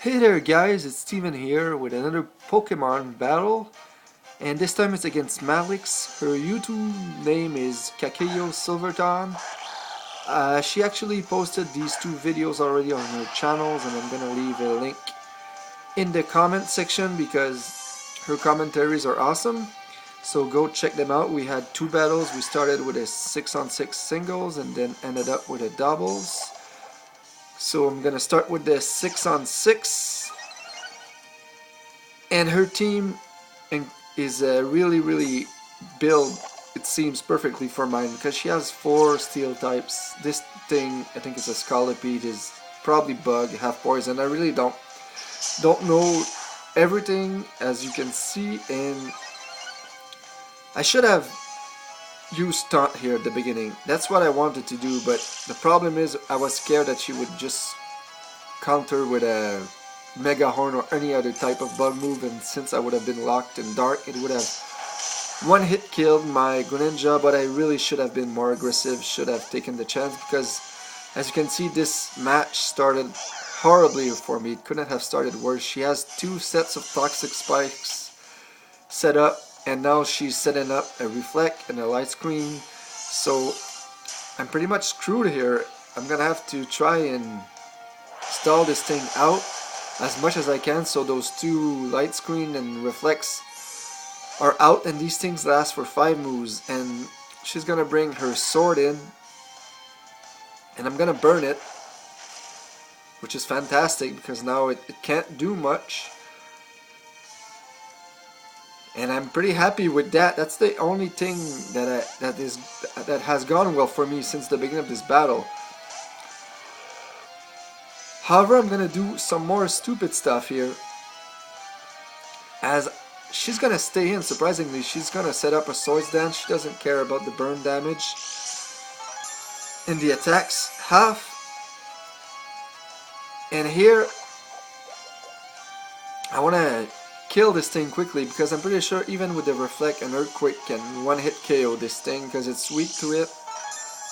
Hey there guys, it's Steven here with another Pokemon battle, and this time it's against Malix. Her YouTube name is Kakeyo Silverton. She actually posted these two videos already on her channels, and I'm gonna leave a link in the comment section because her commentaries are awesome. So go check them out. We had two battles. We started with a 6-on-6 singles and then ended up with a doubles. So I'm gonna start with the 6-on-6. And her team is really built, it seems, perfectly for mine because she has 4 steel types. This thing, I think it's a Scolipede, is probably bug, half poison. I really don't know everything, as you can see, and I should have used taunt here at the beginning. That's what I wanted to do, but the problem is I was scared that she would just counter with a Mega Horn or any other type of bug move, and since I would have been locked in dark, it would have one hit killed my Greninja. But I really should have been more aggressive, should have taken the chance, because as you can see, this match started horribly for me. It couldn't have started worse. She has 2 sets of Toxic Spikes set up, and now she's setting up a Reflect and a Light Screen, so I'm pretty much screwed here. I'm gonna have to try and stall this thing out as much as I can, so those 2 Light Screen and Reflects are out, and these things last for 5 moves. And she's gonna bring her sword in, and I'm gonna burn it, which is fantastic because now it can't do much, and I'm pretty happy with that. That's the only thing that has gone well for me since the beginning of this battle. However, I'm gonna do some more stupid stuff here, as she's gonna stay in. Surprisingly, she's gonna set up a Swords Dance. She doesn't care about the burn damage in the attacks half. And here I wanna kill this thing quickly because I'm pretty sure even with the Reflect and Earthquake can one-hit KO this thing because it's weak to it,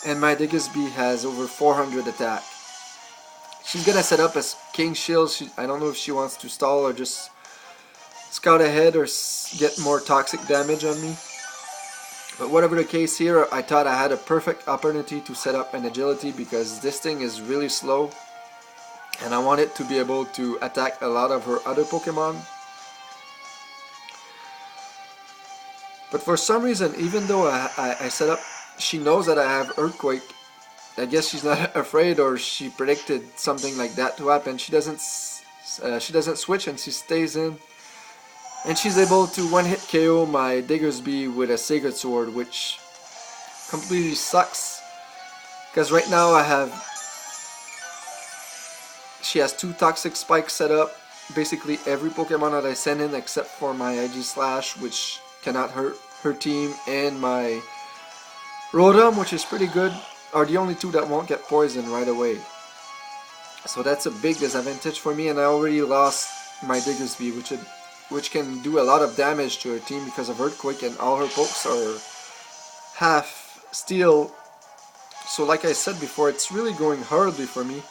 and my Diggersby has over 400 attack. She's gonna set up as King Shield. I don't know if she wants to stall or just scout ahead or get more toxic damage on me. But whatever the case here, I thought I had a perfect opportunity to set up an agility because this thing is really slow, and I want it to be able to attack a lot of her other Pokemon. But for some reason, even though I set up, she knows that I have Earthquake. I guess she's not afraid, or she predicted something like that to happen. She doesn't switch, and she stays in, and she's able to one-hit KO my Diggersby with a Sacred Sword, which completely sucks because right now she has 2 Toxic Spikes set up. Basically every Pokemon that I send in except for my IG Slash, which cannot hurt her team, and my Rotom, which is pretty good, are the only 2 that won't get poisoned right away. So that's a big disadvantage for me, and I already lost my Diggersby, which can do a lot of damage to her team because of Earthquake, and all her pokes are half steel. So like I said before, it's really going horribly for me.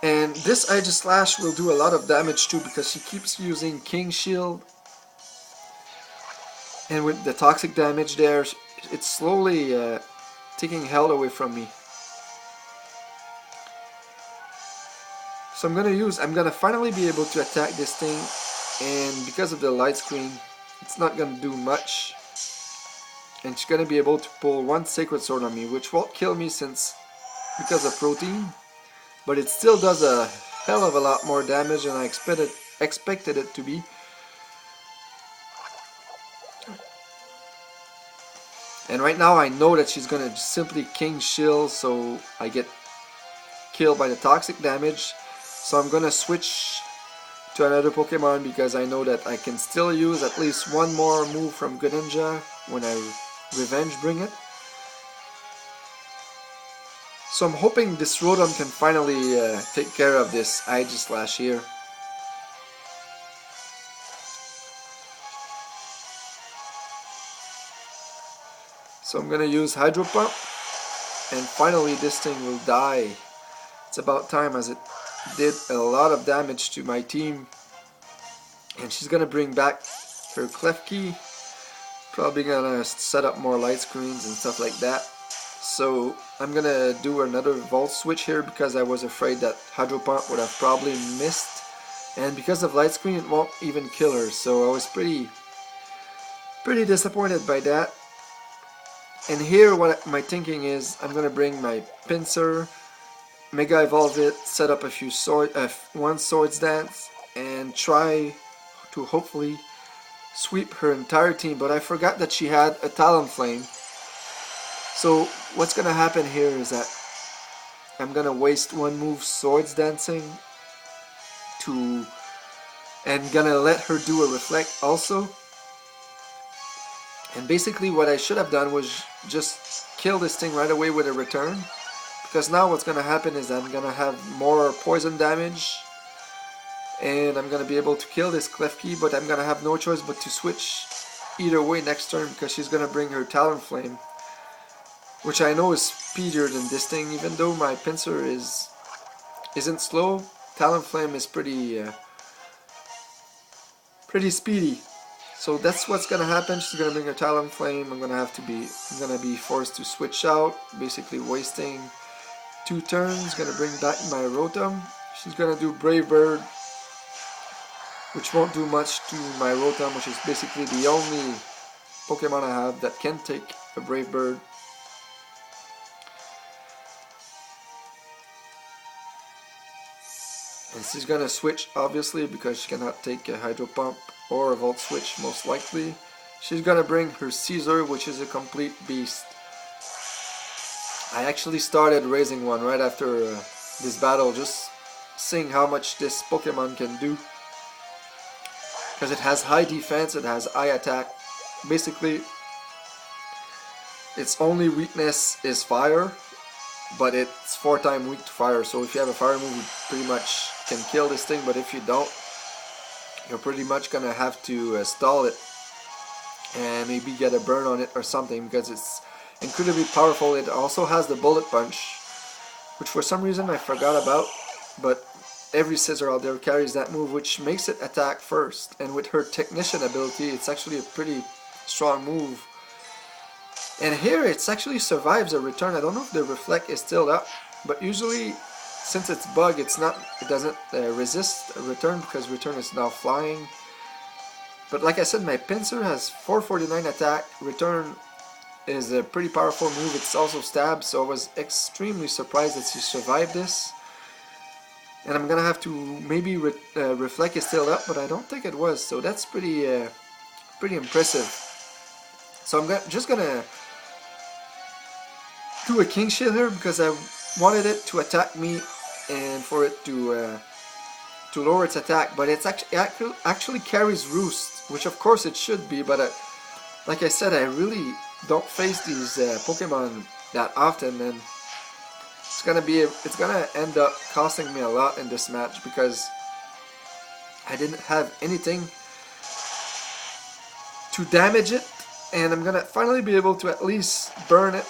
And this Aegislash will do a lot of damage too because she keeps using King Shield, and with the toxic damage there, it's slowly taking health away from me. So I'm gonna finally be able to attack this thing, and because of the Light Screen, it's not gonna do much, and she's gonna be able to pull 1 Sacred Sword on me, which won't kill me because of Protein, but it still does a hell of a lot more damage than I expected it to be. And right now I know that she's gonna simply King Shield, so I get killed by the toxic damage. So I'm gonna switch to another Pokemon because I know that I can still use at least 1 more move from Greninja when I Revenge bring it. So I'm hoping this Rotom can finally take care of this Aegislash here. So I'm gonna use Hydro Pump, and finally this thing will die. It's about time, as it did a lot of damage to my team. And she's gonna bring back her Klefki. Probably gonna set up more light screens and stuff like that. So I'm gonna do another Volt switch here because I was afraid that Hydro Pump would have probably missed. And because of light screen, it won't even kill her. So I was pretty disappointed by that. And here what my thinking is, I'm gonna bring my Pincer, Mega Evolve it, set up a few one Swords Dance, and try to hopefully sweep her entire team. But I forgot that she had a Talonflame. So what's gonna happen here is that I'm gonna waste one move Swords Dancing and gonna let her do a Reflect also. And basically what I should have done was just kill this thing right away with a return. Because now what's gonna happen is I'm gonna have more poison damage. And I'm gonna be able to kill this Klefki, but I'm gonna have no choice but to switch either way next turn because she's gonna bring her Talonflame. Which I know is speedier than this thing, even though my Pincer isn't slow. Talonflame is pretty speedy. So that's what's gonna happen. She's gonna bring her Talonflame. I'm gonna be forced to switch out, basically wasting 2 turns. Gonna bring back my Rotom. She's gonna do Brave Bird, which won't do much to my Rotom, which is basically the only Pokemon I have that can take a Brave Bird. And she's gonna switch obviously because she cannot take a Hydro Pump or a Volt Switch most likely. She's gonna bring her Caesar, which is a complete beast. I actually started raising one right after this battle, just seeing how much this Pokemon can do. Because it has high defense, it has high attack. Basically, its only weakness is fire, but it's 4 times weak to fire. So if you have a fire move, you pretty much can kill this thing, but if you don't, you're pretty much gonna have to stall it and maybe get a burn on it or something because it's incredibly powerful. It also has the Bullet Punch, which for some reason I forgot about, but every scissor out there carries that move, which makes it attack first. And with her Technician ability, it's actually a pretty strong move. And here it actually survives a return. I don't know if the Reflect is still up, but usually since it's bug, it doesn't resist a return because return is now flying. But like I said, my Pincer has 449 attack. Return is a pretty powerful move. It's also stab, so I was extremely surprised that she survived this. And I'm gonna have to maybe Reflect is still up, but I don't think it was. So that's pretty impressive. So I'm just gonna do a King Shield here because I wanted it to attack me and for it to lower its attack, but it's actually carries Roost, which of course it should be, but like I said, I really don't face these Pokemon that often, and it's gonna end up costing me a lot in this match because I didn't have anything to damage it, and I'm gonna finally be able to at least burn it,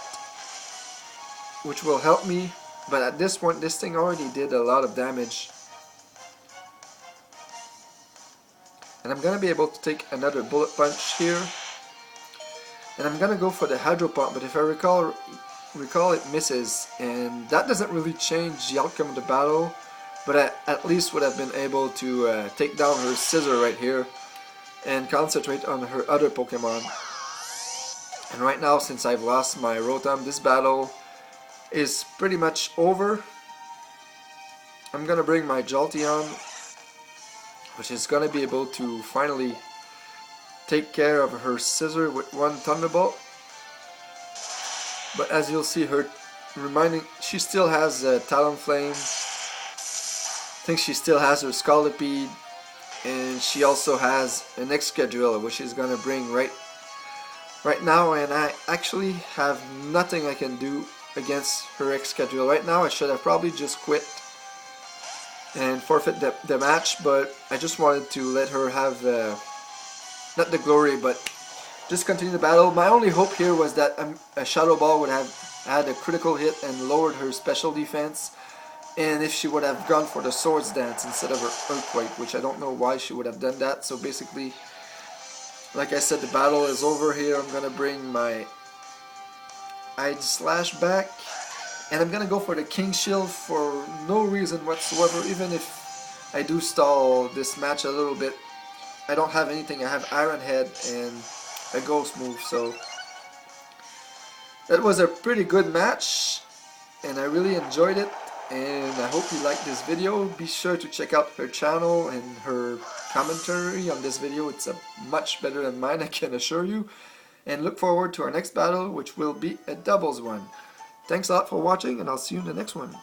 which will help me. But at this point, this thing already did a lot of damage. And I'm gonna be able to take another Bullet Punch here. And I'm gonna go for the Hydro Pump, but if I recall it misses, and that doesn't really change the outcome of the battle, but I at least would have been able to take down her Scissor right here and concentrate on her other Pokemon. And right now, since I've lost my Rotom, this battle is pretty much over. I'm gonna bring my Jolteon, which is gonna be able to finally take care of her Scissor with one Thunderbolt. But as you'll see, she still has Talonflame. I think she still has her Scolipede, and she also has an Excadrill, which is gonna bring right now, and I actually have nothing I can do against her Excadrill. Right now I should have probably just quit and forfeit the match, but I just wanted to let her have not the glory, but just continue the battle. My only hope here was that a Shadow Ball would have had a critical hit and lowered her special defense, And if she would have gone for the swords dance instead of her earthquake, which I don't know why she would have done that. So basically, like I said, the battle is over here. I'm gonna bring my I'd slash back, and I'm gonna go for the King Shield for no reason whatsoever. Even if I do stall this match a little bit, I don't have anything. I have Iron Head and a Ghost move, so that was a pretty good match, and I really enjoyed it. And I hope you liked this video. Be sure to check out her channel and her commentary on this video. It's much better than mine, I can assure you. And look forward to our next battle, which will be a doubles one. Thanks a lot for watching, and I'll see you in the next one.